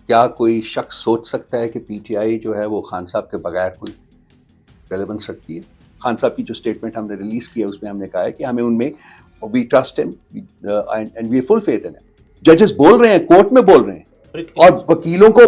کیا کوئی شخص سوچ سکتا ہے کہ پی ٹی آئی جو ہے وہ خان صاحب کے بغیر کوئی ریلیونس رکھتی ہے؟ خان صاحب کی جو اسٹیٹمنٹ ہم نے ریلیز کی ہے اس میں ہم نے کہا ہے کہ ہمیں ان میں we trust them and we full faith in them. ججز بول رہے ہیں، کورٹ میں بول رہے ہیں، اور وکیلوں کو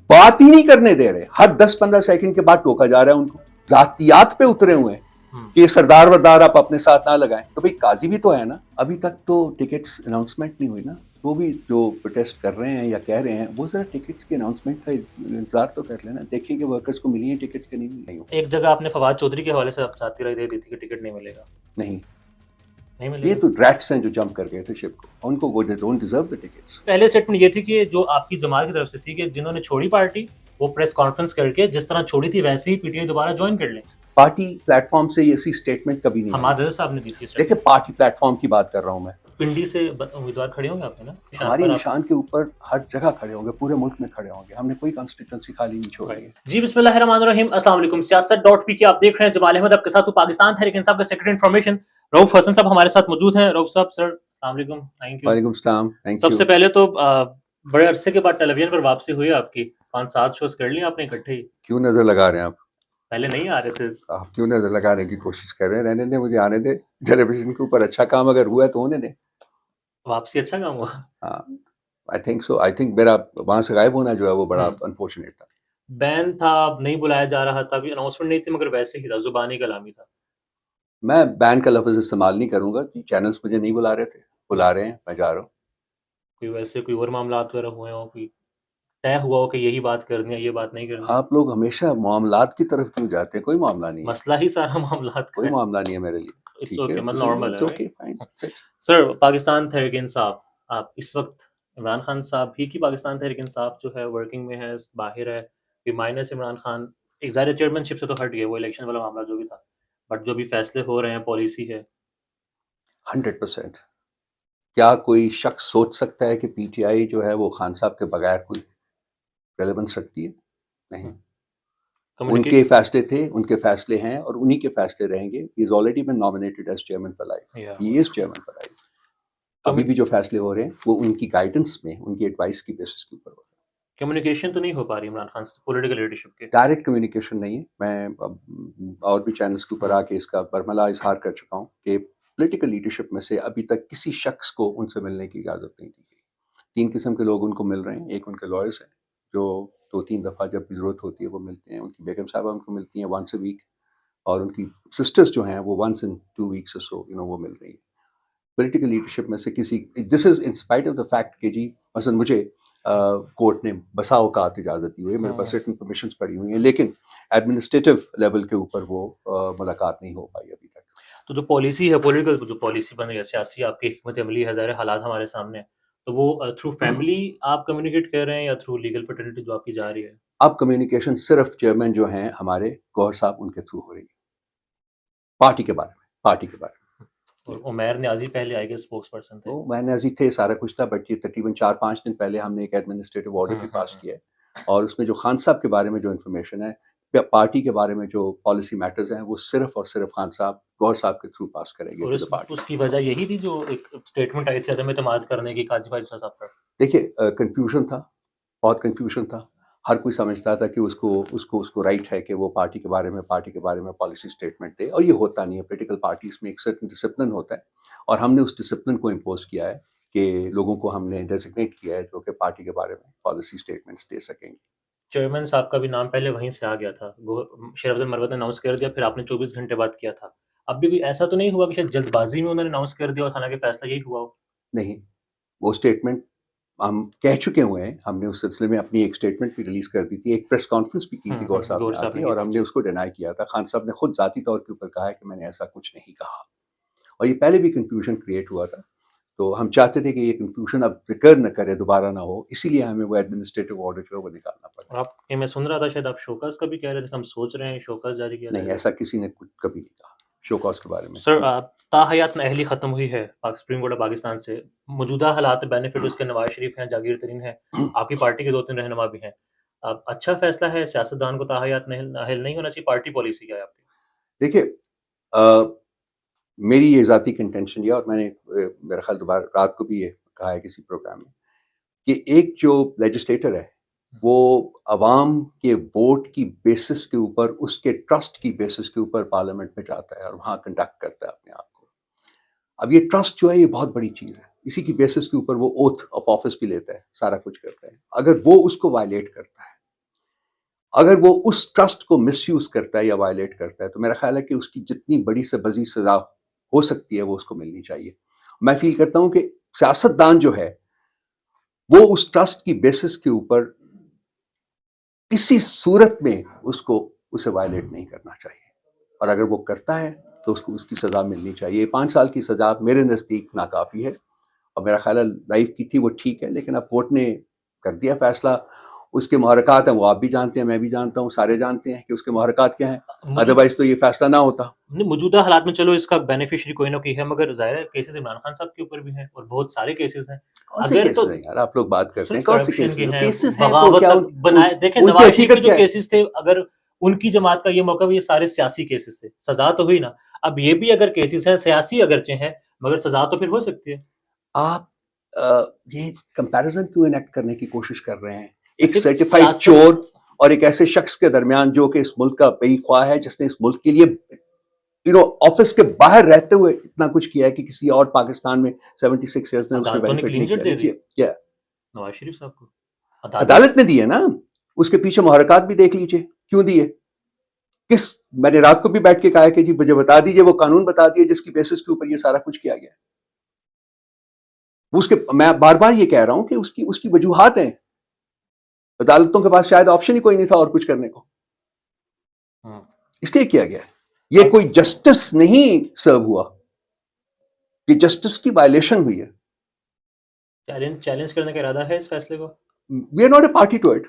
بات ہی نہیں کرنے دے رہے. ہر 10-15 سیکنڈ کے بعد ٹوکا جا رہا ہے ان کو. ذاتیات پہ اترے ہوئے ہیں کہ یہ سردار وردار آپ اپنے ساتھ نہ لگائیں. تو بھئی قاضی بھی تو ہے نا. ابھی تک تو ٹکٹس اناؤنسمنٹ نہیں ہوئی نا. وہ بھی جو پروٹیسٹ کر رہے ہیں یا کہہ رہے ہیں وہ ذرا ٹکٹس کی اناؤنسمنٹ کا انتظار تو کر لینا، دیکھیں کہ ورکرز کو ملی ہیں ٹکٹس کے نہیں ملی. ایک جگہ آپ نے فواد چودھری کے حوالے سے ذاتی رائے دے دی تھی کہ ٹکٹ نہیں ملے گا. نہیں، ملے یہ گا. تو ریٹس ہیں جو جمپ کر گئے تھے شپ کو، ان کو وہ ڈونٹ ڈیزرو دی ٹکٹس. پہلے اسٹیٹمنٹ یہ تھی کہ جو آپ کی جماعت کی طرف سے تھی کہ جنہوں نے چھوڑی پارٹی وہ پریس کانفرنس کر کے جس طرح چھوڑی تھی ویسے ہی پی ٹی آئی دوبارہ جوائن کر لیں. پارٹی پلیٹ فارم سے ایسی اسٹیٹمنٹ کبھی نہیں حماد آئی. رضا صاحب نے دی تھی. دیکھیں پارٹی پلیٹ فارم کی بات کر رہا ہوں میں. پنڈی سے امیدوار کھڑے ہوں گے آپ نا ہماری نشان کے اوپر ہر جگہ کھڑے ہوں گے، پورے ملک میں کھڑے ہوں گے. ہم نے کوئی کانسٹیٹوینسی خالی نہیں چھوڑی ہے. جی بسم اللہ الرحمن الرحیم. السلام علیکم. سیاست.پی آپ دیکھ رہے ہیں. جمال احمد آپ کے ساتھ. پاکستان تحریک انصاف کا سیکرٹری انفارمیشن رؤف حسن صاحب ہمارے ساتھ موجود ہیں. رؤف صاحب سر السلام علیکم. Thank you. وعلیکم السلام. سب سے پہلے تو بڑے عرصے کے بعد ٹیلی ویژن پر واپسی ہوئی آپ کی. 5-7 شوز کر لی آپ نے اکٹھے ہی. کیوں نظر لگا رہے ہیں آپ؟ پہلے نہیں آ رہے تھے. آپ کیوں نظر لگانے کی کوشش کر رہے ہیں؟ رہنے دیں، مجھے آنے دیں. ٹیلی ویژن کے اوپر اچھا کام اگر ہوا ہے تو ہونے دیں. واپسی اچھا کام ہوا. ہاں I think so. I think میرا وہاں سے غائب ہونا جو ہے وہ بڑا انفارچونیٹ تھا. بین تھا، نہیں بلایا جا رہا تھا، ابھی اناؤنسمنٹ نہیں تھی مگر ویسے ہی تھا، زبانی کلامی تھا. میں بین کا لفظ استعمال نہیں کروں گا. چینلز مجھے نہیں بلا رہے تھے، بلا رہے ہیں، میں جا رہا ہوں. کوئی ویسے کوئی اور معاملات وغیرہ ہوئے ہوں، کوئی طے ہوا ہو کہ یہی بات کرنی ہے یہ بات نہیں کرنی؟ آپ لوگ ہمیشہ معاملات کی طرف کیوں جاتے ہیں؟ کوئی معاملہ نہیں ہے. مسئلہ ہی سارا معاملات کا کوئی ہے. معاملہ نہیں ہے میرے لیے. اٹس اوکے، مطلب نارمل ہے. Okay fine. Sir Pakistan Tehreek Insaf, آپ اس وقت عمران خان صاحب ہی کی پاکستان تحریک انصاف جو ہے ورکنگ میں ہے، باہر ہے، کہ مائنس عمران خان ایک ظاہر چیئرمین شپ سے تو ہٹ گئے، وہ الیکشن والا معاملہ جو بھی تھا، بٹ جو بھی فیصلے ہو رہے ہیں پالیسی ہے 100%. کیا کوئی شخص سوچ سکتا ہے کہ پی ٹی آئی جو ہے وہ خان صاحب کے بغیر کوئی ریلیونس رکھتی ہے؟ نہیں. ان کے فیصلے تھے، ان کے فیصلے ہیں، اور انہی کے فیصلے رہیں گے. He is already been nominated as chairman for life. He is chairman for life. ابھی بھی جو فیصلے ہو رہے ہیں وہ ان کی گائیڈنس میں، ان کی ایڈوائس کی بیسس کے اوپر ہو رہے ہیں. کمیونیکیشن تو نہیں ہو پا رہی عمران خان سے پولیٹیکل لیڈرشپ کے؟ ڈائریکٹ کمیونیکیشن نہیں ہے. میں اور بھی چینلز کے اوپر آ کے اس کا برملا اظہار کر چکا ہوں کہ پولیٹیکل لیڈرشپ میں سے ابھی تک کسی شخص کو ان سے ملنے کی اجازت نہیں دی گئی. 3 قسم کے لوگ ان کو مل رہے ہیں. ایک ان کے لائرس ہیں جو 2-3 دفعہ جب بھی ضرورت ہوتی ہے وہ ملتے ہیں. ان کی بیگم صاحبہ ان کو ملتی ہیں ونس اے ویک، اور ان کی سسٹرز جو ہیں وہ ونس ان 2 ویکس اور سو وہ مل رہی ہیں. پولیٹیکل لیڈرشپ میں سے کسی، this is in spite of the fact کہ جی مثلا مجھے کورٹ نے بسا اوقات اجازت دی ہوئی ہے، میرے پاس ریٹن پرمیشنز پڑی ہوئی ہیں، لیکن ایڈمنسٹریٹو لیول کے اوپر وہ ملاقات نہیں ہو پائی ابھی تک. تو جو پالیسی ہے، پولیٹیکل جو پالیسی بن گئی ہے، سیاسی آپ کی حکمت عملی ہے، ظاہر حالات ہمارے سامنے ہیں، تو وہ تھرو فیملی آپ کمیونیکیٹ کر رہے ہیں یا تھرو لیگل فیٹرنیٹی جو آپ کی جا رہی ہے؟ اب کمیونیکیشن صرف چیئرمین جو ہیں ہمارے گوہر صاحب ان کے تھرو ہو رہی ہے، پارٹی کے بارے میں. پارٹی کے بارے میں اور عمیر نیازی پہلے آئے گے اسپوکس پرسن تھے. میں نیازی تھے، سارا کچھ تھا، بٹ یہ تقریباً 4-5 دن پہلے ہم نے ایک ایڈمنسٹریٹو آرڈر بھی پاس کیا ہے، اور اس میں جو خان صاحب کے بارے میں جو انفارمیشن ہے، پارٹی کے بارے میں جو پالیسی میٹرز ہیں، وہ صرف اور صرف خان صاحب گوہر صاحب کے تھرو پاس کریں گے. اور اس کی وجہ یہی تھی جو ایک اسٹیٹمنٹ آئی تھی عدم اعتماد کرنے کی قاضی فائز صاحب پر. دیکھیے کنفیوژن تھا، بہت کنفیوژن تھا. ہر کوئی سمجھتا تھا کہ اس کو رائٹ ہے کہ وہ پارٹی کے بارے میں پالیسی اسٹیٹمنٹ دے، اور یہ ہوتا نہیں ہے. پولیٹیکل پارٹیز میں ایک سرٹن ڈسپلن ہوتا ہے، اور ہم نے اس ڈسپلن کو امپوز کیا ہے کہ لوگوں کو ہم نے ڈیزگنیٹ کیا ہے جو کہ پارٹی کے بارے میں پالیسی اسٹیٹمنٹس دے سکیں گے. چیئرمین صاحب کا بھی نام پہلے وہیں سے آ گیا تھا، شیر افضل مروت نے اناؤنس کر دیا، پھر آپ نے 24 گھنٹے بعد کیا تھا. اب بھی کوئی ایسا تو نہیں ہوا کہ شاید جلد بازی میں انہوں نے اناؤنس کر دیا اور حالانکہ فیصلہ یہی ہوا ہو؟ نہیں، وہ اسٹیٹمنٹ ہم کہہ چکے ہوئے ہیں. ہم نے اس سلسلے میں اپنی ایک اسٹیٹمنٹ بھی ریلیز کر دی تھی، ایک پریس کانفرنس بھی کی تھی گور صاحب نے آ کے، اور ہم نے اس کو ڈینائی کیا تھا. خان صاحب نے خود ذاتی طور کے اوپر کہا ہے کہ میں نے ایسا کچھ نہیں کہا، اور یہ پہلے بھی کنفیوژن کریٹ ہوا تھا. تو ہم چاہتے تھے کہ یہ کنفیوژن اب ریکر نہ کرے، دوبارہ نہ ہو، اسی لیے ہمیں وہ ایڈمنسٹریٹو آرڈر جو ہے وہ نکالنا پڑا. اور آپ میں سن رہا تھا شاید آپ شوکاز کا بھی کہہ رہے تھے، ہم سوچ رہے ہیں شوکاز جاری کیا جائے. نہیں، ایسا کسی نے کبھی نہیں کہا شوکاز کے بارے میں. سر تاحیات نااہلی ختم ہوئی ہے سپریم کورٹ آف پاکستان سے، موجودہ حالات بینیفٹ اس کے نواز شریف ہیں، جاگیر ترین ہیں، آپ کی پارٹی کے 2-3 رہنما بھی ہیں. اب اچھا فیصلہ ہے، سیاستدان کو تاحیات نااہل نہیں ہونا چاہیے، پارٹی پالیسی کیا ہے آپ کی؟ دیکھیے میری یہ ذاتی کنٹینشن یہ، اور میں نے میرا خیال دوبارہ رات کو بھی یہ کہا ہے کسی پروگرام میں، کہ ایک جو لیجسلیٹر ہے وہ عوام کے ووٹ کی بیسس کے اوپر، اس کے ٹرسٹ کی بیسس کے اوپر پارلیمنٹ میں جاتا ہے اور وہاں کنڈکٹ کرتا ہے اپنے آپ کو. اب یہ ٹرسٹ جو ہے یہ بہت بڑی چیز ہے، اسی کی بیسس کے اوپر وہ اوتھ آف آفس بھی لیتا ہے، سارا کچھ کرتا ہے. اگر وہ اس کو وائلیٹ کرتا ہے، اگر وہ اس ٹرسٹ کو مس یوز کرتا ہے یا وائلیٹ کرتا ہے، تو میرا خیال ہے کہ اس کی جتنی بڑی سے بڑی سزا ہو سکتی ہے وہ اس کو ملنی چاہیے. میں فیل کرتا ہوں کہ سیاستدان جو ہے وہ اس ٹرسٹ کی بیسس کے اوپر کسی صورت میں اسے وائلیٹ نہیں کرنا چاہیے، اور اگر وہ کرتا ہے تو اس کو اس کی سزا ملنی چاہیے. 5 سال کی سزا میرے نزدیک ناکافی ہے، اور میرا خیال ہے لائف کی تھی وہ ٹھیک ہے، لیکن اب کورٹ نے کر دیا فیصلہ. اس کے محرکات ہیں وہ آپ بھی جانتے ہیں، میں بھی جانتا ہوں، سارے جانتے ہیں کہ اس کے محرکات کیا ہیں، ادروائز تو یہ فیصلہ نہ ہوتا. موجودہ حالات میں چلو اس کا بینیفیشری کوئی نہ کوئی ہے، مگر ظاہر ہے کیسز عمران خان صاحب کے اوپر بھی ہیں اور بہت سارے کیسز ہیں. کون سے اگر تو کیسز ہیں یار آپ لوگ بات کرتے ہیں؟ صرف کون سے کرپشن کیسز کے ہیں؟ ہیں، کیسز ہیں تو بغاوت کیا تک بنائے. دیکھیں ان کی نواز شریف کے حقیقت جو کیا ہے؟ کیسز تھے، اگر ان کی جماعت کا یہ موقع بھی، یہ سارے سیاسی کیسز تھے، سزا تو ہوئی نا. اب یہ بھی اگر کیسز ہیں سیاسی اگرچہ ہیں، مگر سزا تو پھر ہو سکتی ہے. آپ یہ کمپیریزن کیوں انیکٹ کرنے کی کوشش کر رہے ہیں ایک صرف سرٹیفائڈ سیاست چور اور ایک ایسے شخص کے درمیان جو کہ اس ملک کا بے خواہ ہے، جس نے اس ملک کے لیے آفس کے باہر رہتے ہوئے اتنا کچھ کیا ہے کہ کسی اور پاکستان میں 76 ایئرز میں اس نے عدالتوں نے بینیفٹ کلین نہیں چٹ کیا. دے دی دیکھیے کیا نواز شریف صاحب کو. عدالت نے دی ہے نا، اس کے پیچھے محرکات بھی دیکھ لیجئے کیوں دیے. میں نے رات کو بھی بیٹھ کے کہا کہ جی مجھے بتا دیجئے وہ قانون بتا دیے جس کی بیسس کے اوپر یہ سارا کچھ کیا گیا. میں بار بار یہ کہہ رہا ہوں کہ اس کی وجوہات ہیں. عدالتوں کے پاس شاید آپشن ہی کوئی نہیں تھا اور کچھ کرنے کو، اس لیے کیا گیا. یہ کوئی جسٹس نہیں سرو ہوا، یہ جسٹس کی وائلیشن ہوئی ہے. چیلنج کرنے کا ارادہ ہے اس فیصلے کو. We are not a party to it.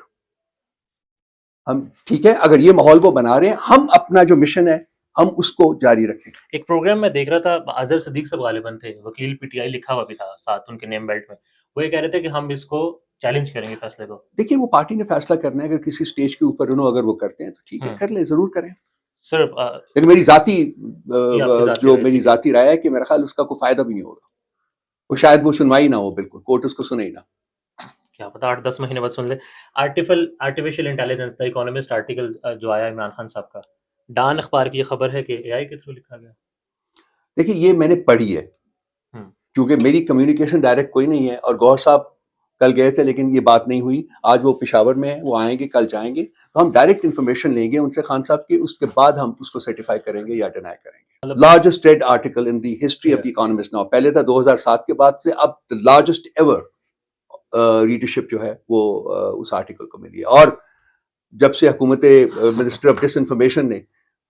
ہم ٹھیک ہے، اگر یہ ماحول وہ بنا رہے ہیں، ہم اپنا جو مشن ہے ہم اس کو جاری رکھیں. ایک پروگرام میں دیکھ رہا تھا، اظہر صدیق صاحب غالباً تھے، وکیل پی ٹی آئی لکھا ہوا بھی تھا ساتھ ان کے نیم بیلٹ میں. وہ یہ کہہ رہے تھے کہ ہم اس کو چیلنج کریں گے فیصلے کو. دیکھیے وہ پارٹی نے فیصلہ کرنا ہے، اگر کسی سٹیج کے اوپر اگر وہ کرتے ہیں تو ٹھیک ہے، کر لیں، ضرور کریں. صرف لیکن میری ذاتی جو رائے میری تھی. ذاتی رائے ہے کہ میرا خیال اس کا کوئی فائدہ بھی نہیں ہوگا. وہ شاید وہ سنوائی نہ ہو، بالکل کورٹ اس کو سنے ہی نہ. کیا پتا 8-10 مہینے بعد سن لے. آرٹیفیشل انٹیلیجنس، دا اکانومسٹ آرٹیکل جو آیا عمران خان صاحب کا، ڈان اخبار کی یہ خبر ہے کہ اے آئی کے تھرو لکھا گیا. دیکھیے یہ میں نے پڑھی ہے، کیونکہ میری کمیونیکیشن ڈائریکٹ کوئی نہیں ہے، اور گوھر صاحب کل گئے تھے لیکن یہ بات نہیں ہوئی. آج وہ پشاور میں ہیں، وہ آئیں گے، کل جائیں گے، تو ہم ڈائریکٹ انفارمیشن لیں گے ان سے خان صاحب کی، اس کے بعد ہم اس کو سرٹیفائی کریں گے یا ڈینائی کریں گے. Largest read article in the history of the Economist now. پہلے تھا 2007 کے بعد سے، اب لارجسٹ ایور ریڈرشپ جو ہے وہ اس آرٹیکل کو ملی ہے. اور جب سے حکومت منسٹر آف ڈس انفارمیشن نے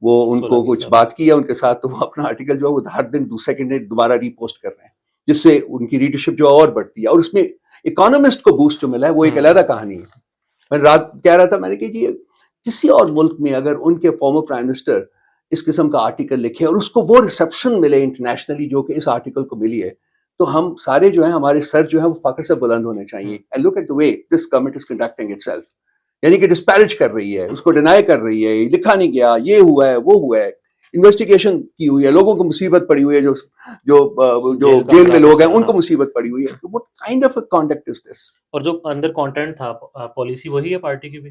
وہ ان کو کچھ بات کی ہے ان کے ساتھ، تو وہ اپنا آرٹیکل جو ہے وہ ہر دن سیکنڈ دوبارہ ری پوسٹ کر رہے ہیں، جس سے ان کی ریڈرشپ جو اور بڑھتی ہے. اور اس میں اکانومسٹ کو بوسٹ جو ملا ہے وہ ایک علیحدہ کہانی ہے. میں رات کہہ رہا تھا، میں نے کہ جی کسی اور ملک میں اگر ان کے فارمر پرائم منسٹر اس قسم کا آرٹیکل لکھے اور اس کو وہ ریسپشن ملے انٹرنیشنلی جو کہ اس آرٹیکل کو ملی ہے، تو ہم سارے جو ہیں، ہمارے سر جو ہیں وہ فخر سے بلند ہونے چاہیے. And look at the way this government is conducting itself, یعنی کہ ڈسپیرج کر رہی ہے، اس کو ڈینائی کر رہی ہے، لکھا نہیں گیا، یہ ہوا ہے، وہ ہوا ہے، انویسٹیگیشن کی ہوئی ہے، لوگوں کو مصیبت پڑی ہوئی ہے، جو جیل میں لوگ ہیں ان کو مصیبت پڑی ہوئی ہے. What kind of a conduct is this؟ اور جو اندر کانٹینٹ تھا، پالیسی وہی ہے پارٹی کی بھی.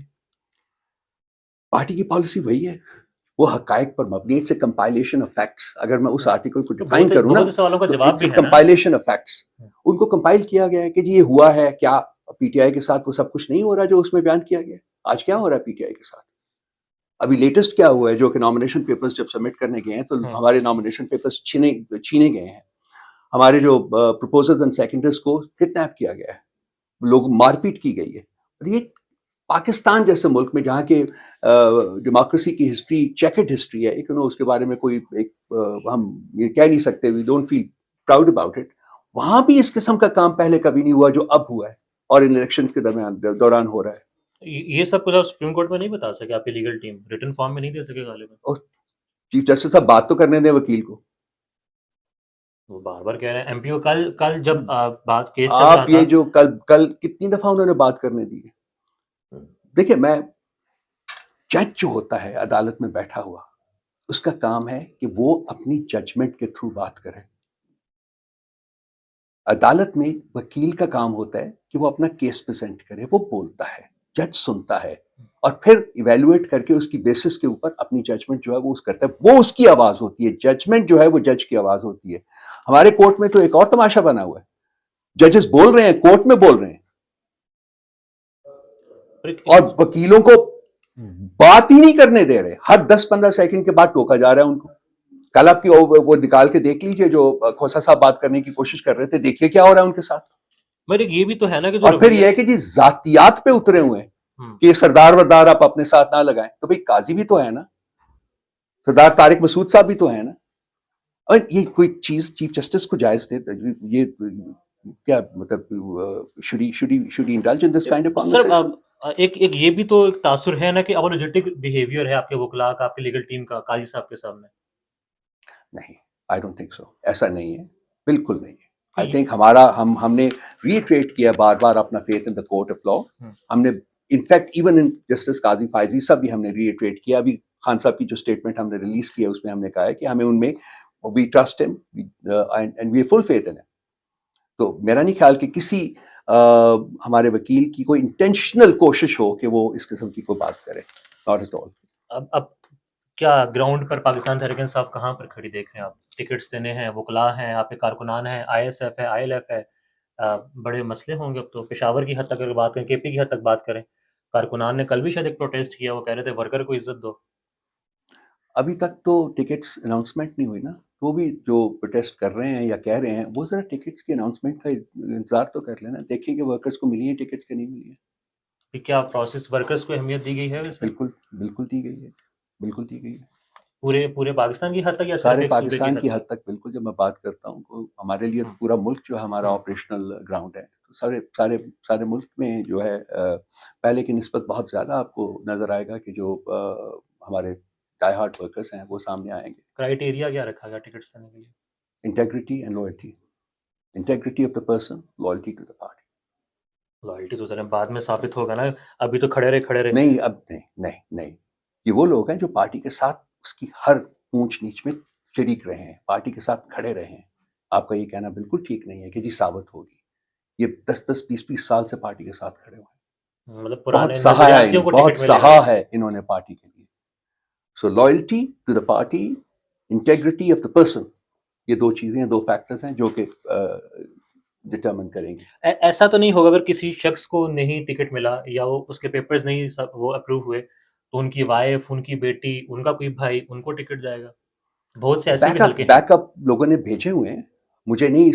پارٹی کی پالیسی وہی ہے، وہ حقائق پر مبنی. It's a compilation of facts. اگر میں اس آرٹیکل کو ڈیفائن کروں نا، بہت سوالوں کا تو جواب اٹس بھی اے ہے نا. Compilation of facts. ان کو کمپائل کیا گیا ہے کہ جی یہ ہوا ہے. کیا پی ٹی آئی کے ساتھ وہ سب کچھ نہیں ہو رہا جو اس میں بیان کیا گیا؟ آج کیا ہو رہا ہے پی ٹی آئی کے ساتھ؟ ابھی لیٹسٹ کیا ہوا ہے، جو کہ نامینیشن پیپرز جب سبمٹ کرنے گئے ہیں تو ہمارے نامینیشن پیپرز چھینے گئے ہیں. ہمارے جو پروپوزلز اینڈ سیکنڈرز کو کڈنیپ کیا گیا ہے، لوگ مار پیٹ کی گئی ہے. یہ پاکستان جیسے ملک میں جہاں کے ڈیموکریسی کی ہسٹری چیکڈ ہسٹری ہے، اس کے بارے میں کوئی ہم یہ کہہ نہیں سکتے، we don't feel proud about it. وہاں بھی اس قسم کا کام پہلے کبھی نہیں ہوا جو اب ہوا ہے اور ان الیکشن کے دوران ہو رہا ہے. یہ سب کچھ آپ سپریم کورٹ میں نہیں بتا سکے، آپ کی لیگل ٹیم ریٹن فارم میں نہیں دے سکے غالباً. چیف جسٹس صاحب بات تو کرنے دیں وکیل کو. وہ بار بار کہہ رہے ہیں ایم پی او کل جب بات کیس چل آپ رہا یہ تھا، جو کل کتنی دفعہ انہوں نے بات کرنے دی ہے. دیکھیں میں جج جو ہوتا ہے عدالت میں بیٹھا ہوا، اس کا کام ہے کہ وہ اپنی ججمنٹ کے تھرو بات کرے. عدالت میں وکیل کا کام ہوتا ہے کہ وہ اپنا کیس پریزنٹ کرے, وہ بولتا ہے, جج سنتا ہے, اور پھر ایویلویٹ کر کے اس کی بیسس کے اوپر اپنی ججمنٹ جو ہے وہ کرتا ہے, وہ اس کی آواز ہوتی ہے, ججمنٹ جو ہے وہ جج کی آواز ہوتی ہے. ہمارے کورٹ میں تو ایک اور تماشا بنا ہوا ہے, ججز بول رہے ہیں, کورٹ میں بول رہے ہیں, اور وکیلوں کو بات ہی نہیں کرنے دے رہے, ہر 10-15 سیکنڈ کے بعد ٹوکا جا رہا ہے ان کو. کل آپ کی وہ نکال کے دیکھ لیجئے جو کھوسا صاحب بات کرنے کی کوشش کر رہے تھے, دیکھیے کیا ہو رہا ہے ان کے ساتھ. مگر یہ بھی تو ہے نا کہ اور پھر یہ ہے کہ جی ذاتیات پہ اترے ہوئے ہیں کہ سردار وردار آپ اپنے ساتھ نہ لگائیں. تو بھئی قاضی بھی تو ہے نا, سردار طارق مسعود صاحب بھی تو ہے نا. اور یہ کوئی چیز چیف جسٹس کو جائز دے, یہ کیا مطلب should he indulge in this kind of conversation? سر ایک یہ بھی تو ایک تاثر ہے نا کہ apologetic behavior ہے آپ کے وکلاء کا, آپ کے لیگل ٹیم کا قاضی صاحب کے سامنے. نہیں, I don't think so, ایسا نہیں ہے, بالکل نہیں ہے. آئی تھنک ہمارا ہم نے ریٹریٹ کیا بار بار اپنا faith in the court of law. ہم نے انفیکٹ ایون ان جسٹس قاضی فائزی صاحب بھی ہم نے ریٹریٹ کیا. ابھی خان صاحب کی جو اسٹیٹمنٹ ہم نے ریلیز کیا اس میں ہم نے کہا ہے کہ ہمیں ان میں we trust them and we full faith in. تو میرا نہیں خیال کہ کسی ہمارے وکیل کی کوئی انٹینشنل کوشش ہو کہ وہ اس قسم کی کوئی بات کرے, ناٹ ایٹ آل. اب کیا گراؤنڈ پر پاکستان تحریک انصاف کہاں پر کھڑی دیکھ رہے ہیں آپ؟ ٹکٹس دینے ہیں, وکلاء ہیں, آپ کے کارکنان ہیں, آئی ایس ایف ہے, آئی ایل ایف ہے, بڑے مسئلے ہوں گے. اب تو پشاور کی حد تک اگر بات کریں, کے پی کی حد تک بات کریں, کارکنان نے کل بھی شاید ایک پروٹیسٹ کیا, وہ کہہ رہے تھے ورکر کو عزت دو. ابھی تک تو ٹکٹس اناؤنسمنٹ نہیں ہوئی نا, وہ بھی جو پروٹیسٹ کر رہے ہیں یا کہہ رہے ہیں وہ ذرا ٹکٹس کی اناؤنسمنٹ کا انتظار تو کر لینا, دیکھیں کہ ورکرز کو ملی ہیں ٹکٹس کے نہیں ملی ہیں. کیا پروسیس ورکرز کو اہمیت دی گئی ہے؟ بالکل دی گئی ہے, بالکل دی گئی ہے. پورے پاکستان کی حد تک یا صرف سارے ایک صوبے پاکستان کی حد تک بالکل. جب میں بات کرتا ہوں تو ہمارے لیے پورا ملک جو ہے ہمارا آپریشنل گراؤنڈ ہے. سارے ملک میں جو ہے پہلے کی نسبت بہت زیادہ آپ کو نظر آئے گا کہ جو ہمارے ڈائی ہارڈ ورکرز ہیں وہ سامنے آئیں گے. کرائیٹیریا کیا رکھا گیا ٹکٹس دینے کے لیے؟ Integrity and loyalty. Integrity of the person, loyalty to the party. Loyalty تو ذرا بعد میں ثابت ہوگا نا, ابھی تو کھڑے رہے. نہیں, اب نہیں, یہ وہ لوگ ہیں جو پارٹی کے ساتھ اس کی ہر اونچ نیچ میں شریک رہے ہیں, پارٹی کے ساتھ کھڑے رہے ہیں. آپ کا یہ کہنا بالکل ٹھیک نہیں ہے کہ جی ثابت ہوگی. یہ 10-20 سال سے پارٹی کے ساتھ کھڑے ہوئے ہیں, مطلب بہت سہا ہے انہوں نے پارٹی کے لیے. So loyalty to the party, integrity of the person, یہ دو چیزیں, دو فیکٹرز ہیں جو کہ ڈٹرمن کریں گے. ایسا تو نہیں ہوگا اگر کسی شخص کو نہیں ٹکٹ ملا یا وہ اس کے پیپرز نہیں وہ اپروو ہوئے تو ان کی وائف, ان کی بیٹی, ان کا کوئی بھائی, ان کو ٹکٹ جائے گا؟ بہت سے ایسے بھی حلقے ہیں. بیک اپ لوگوں نے بھیجے ہوئے ہیں, مجھے نہیں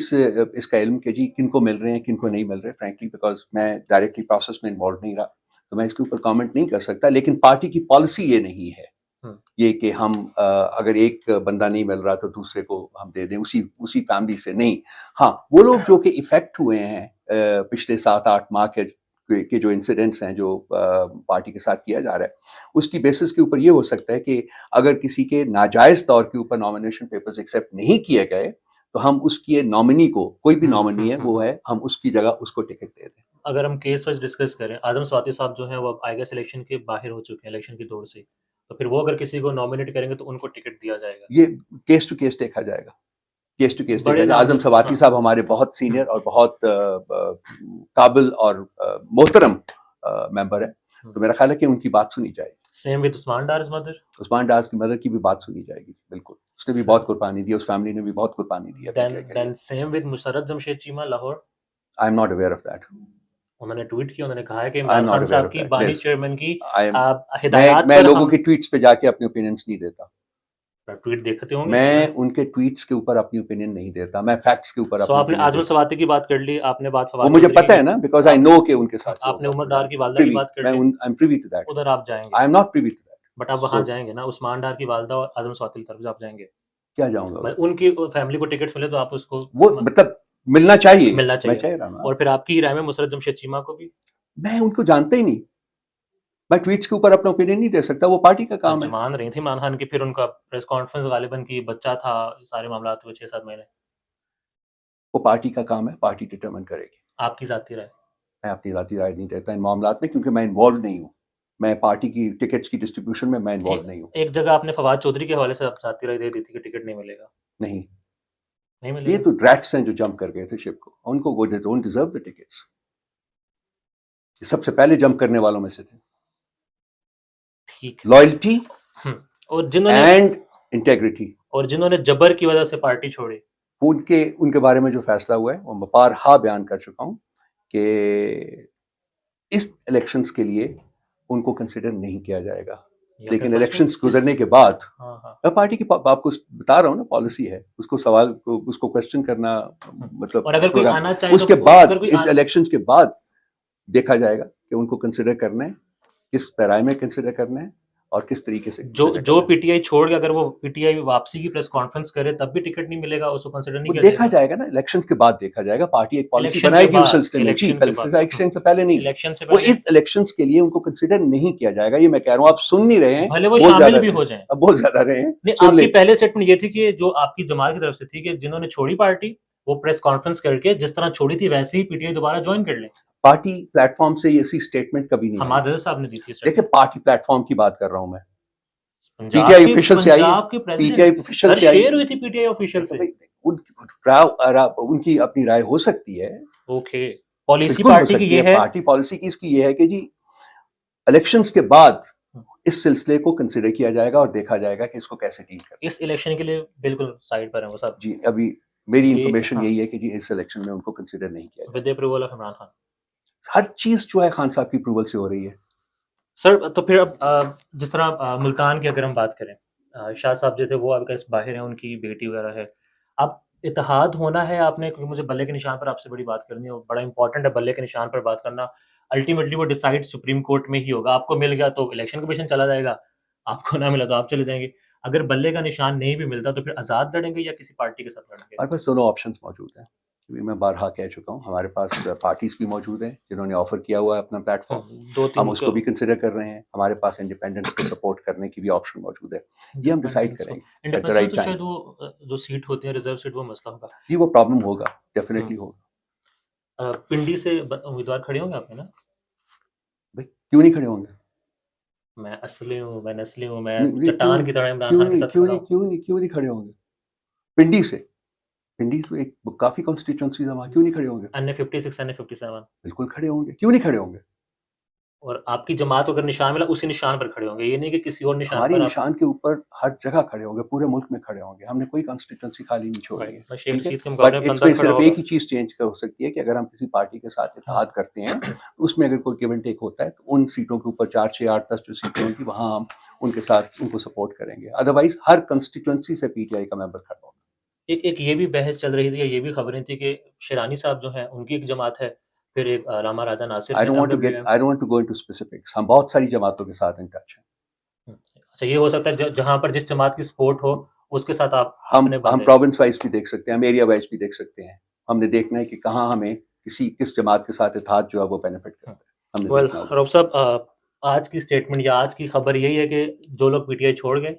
اس کا علم کہ جی کن کو مل رہے ہیں کن کو نہیں مل رہے, فرینکلی, بیکاز میں ڈائریکٹلی پروسیس میں انوالو نہیں رہا, تو میں اس کے اوپر کامنٹ نہیں کر سکتا. لیکن پارٹی کی پالیسی یہ نہیں ہے یہ کہ ہم اگر ایک بندہ نہیں مل رہا تو دوسرے کو ہم دے دیں اسی فیملی سے. نہیں, ہاں وہ لوگ جو کہ افیکٹ ہوئے ہیں پچھلے 7-8 ماہ کے جو انسیڈنٹس ہیں جو پارٹی کے ساتھ کیا جا رہا ہے, اس کی بیسس کے اوپر یہ ہو سکتا ہے کہ اگر کسی کے ناجائز طور کے اوپر نامینیشن پیپرز ایکسیپٹ نہیں کیے گئے تو ہم اس کی نامنی کو, کوئی بھی نامنی ہے وہ ہے, ہم اس کی جگہ اس کو ٹکٹ دے دیں. اگر ہم کیس وائز ڈسکس کریں, اعظم سواتی صاحب جو ہیں وہ آئی گیس الیکشن کے باہر ہو چکے ہیں, الیکشن کی دوڑ سے, تو پھر وہ اگر کسی کو نامینیٹ کریں گے تو ان کو ٹکٹ دیا جائے گا؟ یہ کیس ٹو کیس دیکھا جائے گا, کیس ٹو کیس دیکھا جائے گا. اعظم سواتی صاحب ہمارے بہت سینئر اور بہت قابل اور محترم ممبر ہیں, تو میرا خیال ہے کہ ان کی بات سنی جائے گی. Same with Usman Dar's mother. Usman Dar's کی مدر کی بھی بات سنی جائے گی, بالکل, اس نے بھی بہت قربانی دی, اس فیملی نے بھی بہت قربانی دی. Then same with Musarrat Jamshed Cheema Lahore. I am not aware of that. انہوں نے ٹویٹ کیا, انہوں نے کہا ہے کہ عمران خان صاحب کی بانی چیئرمین کی ہدایات, میں لوگوں کی ٹویٹس پہ جا کے اپنے اوپینینز نہیں دیتا. ٹویٹ دیکھتے ہوں گے, میں ان کے ٹویٹس کے اوپر اپنی اوپینین نہیں دیتا, میں فیکٹس کے اوپر اپنی. آپ نے اعظم سواتی کی بات کر لی, آپ نے بات وہ مجھے پتہ ہے نا, بیکاز آئی نو کہ ان کے ساتھ. آپ نے عمر ڈار کی والدہ کی بات کر لی, I am privy to that. ادھر آپ جائیں گے؟ I am not privy to that. But آپ وہاں جائیں گے نا, عثمان ڈار کی والدہ اور اعظم سواتی کی طرف سے آپ جائیں گے؟ کیا جاؤں گا؟ ان کی فیملی کو ٹکٹ ملے تو آپ اس کو, وہ مطلب ملنا چاہیے, ملنا چاہیے. اور پھر آپ کی رائے میں مسرت جمشید چیمہ کو بھی, میں ان کو جانتا ہی نہیں, میں ٹویٹس کے اوپر اپنا اوپینین نہیں دے سکتا, وہ پارٹی کا کام ہے. مان رہی تھی عمران خان کی, پھر ان کا پریس کانفرنس غالباً کی بچہ تھا, سارے معاملات ہوئے 6-7 مہینے. وہ پارٹی کا کام ہے, پارٹی ڈٹرمن کرے گی. آپ کی ذاتی رائے؟ میں اپنی ذاتی رائے نہیں دیتا ان معاملات میں, کیونکہ میں انوالو نہیں ہوں, میں پارٹی کی ٹکٹس کی ڈسٹریبیوشن میں انوالو نہیں ہوں. ایک جگہ آپ نے فواد چودھری کے حوالے سے ذاتی رائے دے دی تھی کہ ٹکٹ نہیں ملے گا. نہیں, نہیں یہ ملے تو ریٹس ہیں جو جمپ کر گئے تھے شپ کو, ان کو وہ ڈونٹ ڈیزرو دا ٹکٹس. یہ سب سے پہلے جمپ کرنے والوں میں سے تھے. ٹھیک. لائلٹی اور جنہوں نے اینڈ انٹیگریٹی, اور جنہوں نے جبر کی وجہ سے پارٹی چھوڑی, ان کے بارے میں جو فیصلہ ہوا ہے وہ میں بارہا بیان کر چکا ہوں کہ اس الیکشنز کے لیے ان کو کنسیڈر نہیں کیا جائے گا. لیکن الیکشنز گزرنے کے بعد پارٹی کی آپ کو بتا رہا ہوں نا پالیسی ہے, اس کو سوال اس کو کوشچن کرنا, مطلب اور اگر کوئی آنا چاہے اس کے بعد اس الیکشنز کے بعد دیکھا جائے گا کہ ان کو کنسیڈر کرنا ہے, کس پیرائے میں کنسیڈر کرنا ہے اور کس طریقے سے جو پی ٹی آئی چھوڑ کے اگر وہ پی ٹی آئی واپسی کی پریس کانفرنس کرے تب بھی ٹکٹ نہیں ملے گا, اس کو کنسیڈر نہیں کیا دیکھا جائے گا نا. الیکشنز کے بعد دیکھا جائے گا, پارٹی ایک پالیسی بنائے گی اس سلسلے میں. جی الیکشن سے پہلے نہیں, وہ اس الیکشنز کے لیے ان کو کنسیڈر نہیں کیا جائے گا. یہ میں کہہ رہا ہوں, آپ سن نہیں رہے ہیں, بھلے وہ شامل بھی ہو جائیں, اب بہت زیادہ رہے ہیں. آپ کی پہلے اسٹیٹمنٹ یہ تھی کہ جو آپ کی جماعت کی طرف سے تھی کہ جنہوں نے چھوڑی پارٹی وہ پریس کانفرنس کر کے جس طرح چھوڑی تھی ویسے ہی پی ٹی آئی دوبارہ جوائن کر لیں. پارٹی پلیٹ فارم سے ایسی اسٹیٹمنٹ کبھی نہیں حماد رضا صاحب نے دی تھی. دیکھیں پارٹی پلیٹ فارم کی بات کر رہا ہوں میں, پی ٹی آئی آفیشیل سے آئی ہے, پی ٹی آئی آفیشیل سے آئی, شیئر ہوئی تھی پی ٹی آئی آفیشیل سے. ان کی اپنی رائے ہو سکتی ہے. اوکے, پالیسی پارٹی کی یہ ہے, پارٹی پالیسی کی اس کی یہ ہے کہ جی الیکشنز کے بعد اس سلسلے کو کنسیڈر کیا جائے گا اور دیکھا جائے گا کہ اس کو کیسے ڈیل کرنا. اس الیکشن کے لیے بالکل سائڈ پر ہیں وہ صاحب. جی ابھی میری انفارمیشن یہی ہے کہ جی اس الیکشن میں ان کو کنسیڈر نہیں کیا with approval of Imran Khan. ہر چیز جو ہے خان صاحب کی اپروول سے ہو رہی ہے. سر تو پھر اب جس طرح ملتان کی اگر ہم بات کریں, شاہ صاحب جو تھے وہ اب کیسے باہر ہیں, ان کی بیٹی وغیرہ ہے, اب اتحاد ہونا ہے آپ نے, کیونکہ مجھے بلے کے نشان پر آپ سے بڑی بات کرنی ہے, بڑا امپورٹنٹ ہے بلے کے نشان پر بات کرنا. الٹیمیٹلی وہ ڈیسائیڈ سپریم کورٹ میں ہی ہوگا. آپ کو مل گیا تو الیکشن کمیشن چلا جائے گا, آپ کو نہ ملا تو آپ چلے جائیں گے. اگر بلے کا نشان نہیں بھی ملتا تو پھر آزاد لڑیں گے یا کسی پارٹی کے ساتھ لڑیں گے؟ ہمارے پاس دونوں آپشنس موجود ہیں. میں بارہا کہہ چکا ہوں, ہمارے پاس پارٹیز بھی موجود ہیں جنہوں نے آفر کیا ہوا ہے اپنا پلیٹ فارم, ہم اس کو بھی کنسیڈر کر رہے ہیں. ہمارے پاس انڈیپینڈنس کو سپورٹ کرنے کی بھی آپشن موجود ہے. یہ ہم ڈیسائیڈ کریں گے ایٹ دی رائٹ ٹائم. وہ جو سیٹ ہوتی ہیں ریزرو سیٹ, وہ مسئلہ ہوگا جی, وہ پرابلم ہوگا, ڈیفینیٹلی ہوگا. پنڈی سے امیدوار کھڑے ہوں گے آپ نا؟ بھائی کیوں نہیں کھڑے ہوں گے؟ میں اصلی ہوں, میں نسلی ہوں, میں چٹان کی طرح عمران خان کے ساتھ کیوں نہیں کھڑے ہوں گے؟ پنڈی سے, پنڈی تو ایک کافی کانسٹیٹوئنسیز ہیں, وہاں کیوں نہیں کھڑے ہوں گے؟ N56 N57 بالکل کھڑے ہوں گے, کیوں نہیں کھڑے ہوں گے؟ اور آپ کی جماعت کو اگر نشان ملا اسی نشان پر کھڑے ہوں گے, یہ نہیں کہ کسی اور نشان پر. ہماری نشان کے اوپر ہر جگہ کھڑے ہوں گے, پورے ملک میں کھڑے ہوں گے, ہم نے کوئی کانسٹیٹوئنسی خالی نہیں چھوڑی ہے. بٹ اس میں صرف ایک ہی چیز چینج ہو سکتی ہے کہ اگر ہم کسی پارٹی کے ساتھ اتحاد کرتے ہیں تو اس میں اگر کوئی گیو اینڈ ٹیک ہوتا ہے تو ان سیٹوں کے اوپر 4 6 8 10 جو سیٹیں ہوں گی وہاں ہم ان کے ساتھ ان کو سپورٹ کریں گے. ادروائز ہر کنسٹیٹوئنسی سے پی ٹی آئی کا ممبر کھڑا ہوگا. ایک یہ بھی بحث چل رہی تھی, یہ بھی خبریں تھی کہ شیرانی صاحب جو ہیں ان کی ایک جماعت ہے, پھر ایک راما راجا ناصر. I don't want to go into specifics. ہم بہت ساری جماعتوں کے ساتھ ان ٹچ ہیں. اچھا, یہ ہو سکتا ہے جہاں پر جس جماعت کی سپورٹ ہو اس کے ساتھ آپ ہم پروونس وائز بھی دیکھ سکتے ہیں, ہم ایریا وائز بھی دیکھ سکتے ہیں. ہم نے دیکھنا ہے کہ کہاں ہمیں کس جماعت کے ساتھ اتحاد جو ہے وہ بینیفٹ کرتا ہے. ہم نے رب صاحب آج کی اسٹیٹمنٹ یا آج کی خبر یہی ہے کہ جو لوگ پی ٹی آئی چھوڑ گئے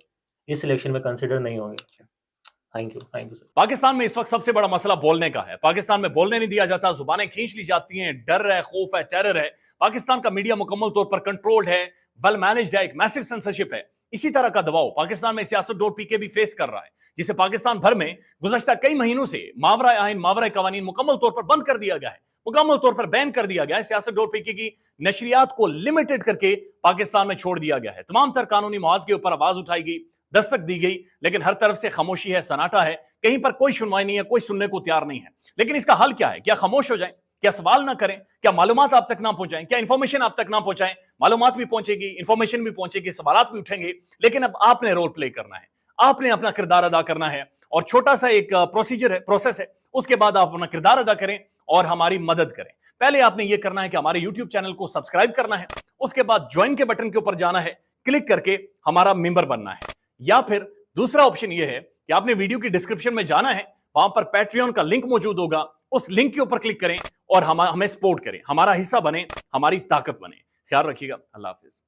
اس الیکشن میں کنسیڈر نہیں ہوں گے. Thank you sir. پاکستان میں اس وقت سب سے بڑا مسئلہ بولنے کا ہے. پاکستان میں بولنے نہیں دیا جاتا, زبانیں کھینچ لی جاتی ہیں, ڈر ہے, خوف ہے, ٹیرر ہے. پاکستان کا میڈیا مکمل طور پر کنٹرولڈ ہے, ویل مینجڈ ہے, ایک میسو سینسرشپ ہے. اسی طرح کا دباؤ پاکستان میں سیاست ڈور پی کے بھی فیس کر رہا ہے, جسے پاکستان بھر میں گزشتہ کئی مہینوں سے ماورائے آئین ماورائے قوانین مکمل طور پر بند کر دیا گیا ہے, مکمل طور پر بین کر دیا گیا ہے. سیاست ڈور پی کے کی نشریات کو لمیٹڈ کر کے پاکستان میں چھوڑ دیا گیا ہے. تمام تر قانونی محاذ کے اوپر آواز اٹھائی گئی, دستک دی گئی, لیکن ہر طرف سے خاموشی ہے, سناٹا ہے, کہیں پر کوئی سنوائی نہیں ہے, کوئی سننے کو تیار نہیں ہے. لیکن اس کا حل کیا ہے؟ کیا خاموش ہو جائیں؟ کیا سوال نہ کریں؟ کیا معلومات آپ تک نہ پہنچائیں؟ کیا انفارمیشن آپ تک نہ پہنچائیں؟ معلومات بھی پہنچے گی, انفارمیشن بھی پہنچے گی, سوالات بھی اٹھیں گے, لیکن اب آپ نے رول پلے کرنا ہے, آپ نے اپنا کردار ادا کرنا ہے. اور چھوٹا سا ایک پروسیس ہے, اس کے بعد آپ اپنا کردار ادا کریں اور ہماری مدد کریں. پہلے آپ نے یہ کرنا ہے کہ ہمارے یوٹیوب چینل کو سبسکرائب کرنا ہے, اس کے بعد جوائن کے بٹن کے اوپر جانا ہے, کلک کر کے ہمارا ممبر بننا ہے. یا پھر دوسرا آپشن یہ ہے کہ آپ نے ویڈیو کی ڈسکرپشن میں جانا ہے, وہاں پر پیٹریون کا لنک موجود ہوگا, اس لنک کے اوپر کلک کریں اور ہمیں سپورٹ کریں, ہمارا حصہ بنیں, ہماری طاقت بنیں. خیال رکھیے گا. اللہ حافظ.